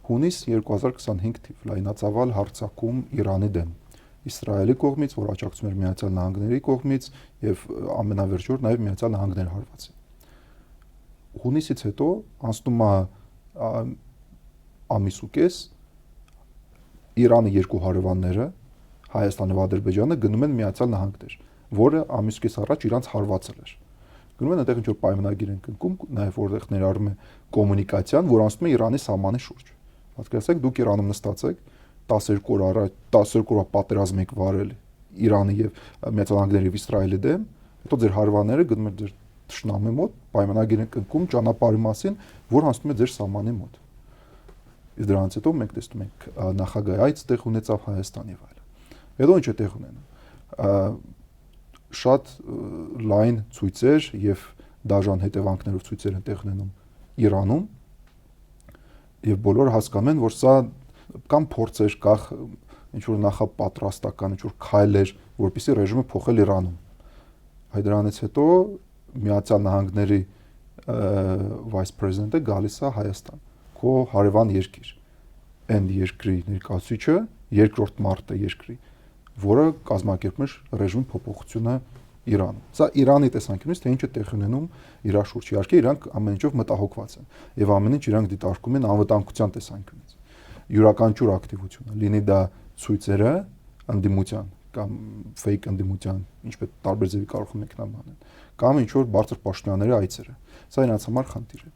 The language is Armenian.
Հունիս 2025 թիվ լայնածավալ հարձակում Իրանի դեմ Իսրայելի կողմից, որ աջակցում էր Միացյալ Նահանգների կողմից եւ ամենավերջոր նաեւ Միացյալ Նահանգները հարվածին։ Հունիսից հետո անցնում է ամիս ու կես Իրանի երկու հարևանները Հայաստանը եւ Ադրբեջանը գնում են Միացյալ Նահանգներ, որը ամիս ու կես առաջ իրանց հարվածել էր։ Գնում են այնտեղ ինչ որ պայմանագիր են կնքում, նաեւ որտեղ ներառում է կոմունիկացիան, որ անցնում է Իրանի սահմանի շուրջ։ Պատկերացրեք, դուք Իրանում նստած եք 12 օր առաջ 12 օրվա պատերազմ եք վարել Իրանի եւ Միացյալ Նահանգների եւ Իսրայելի դեմ, հետո ձեր հարևանները գնում են ձեր թշնամի մոտ, պայմանագիր են կնքում ճանապարհի մասին, որ անցնում է ձեր սահմանի մոտ։ Իսկ դրանից հետո մենք տեսնում ենք նախագահի այց տեղ ունեցավ Հայաստան եւ այլն։ Հետո ինչ է տեղ ունենում։ Շատ լայն ցույցեր եւ դաժան հետևանքներով ցույցեր են տեղ ունենում Իրանում եւ բոլորը հասկանում են, որ սա կամ փորձեր կա ինչ որ նախապատրաստական ինչ որ քայլեր, որպեսզի ռեժիմը փոխել Իրանում։ Այդ դրանից հետո Միացյալ Նահանգների vice president-ը գալիս է Հայաստան, քո հարևան երկիր, այն երկրի ներկայացուցիչը, երկրորդ մարտը երկրի, որը կազմակերպում է ռեժիմի փոփոխությունը Իրանում։ Սա Իրանի տեսանկյունից թե ինչ է տեղ ունենում իր շուրջ։ Իհարկե իրանք ամեն ինչով մտահոգված են եւ ամեն ինչ իրանք դիտարկում են անվտանգության տեսանկյունից։ Յուրաքանչյուր ակտիվությունը, լինի դա ցույցերը ընդդիմության կամ fake ընդդիմության, ինչպես տարբեր ձևի կարող են մեկնաբանել, կամ ինչ որ բարձր պաշտոնյաների այցերը։ Սա իրենց համար խնդիր է։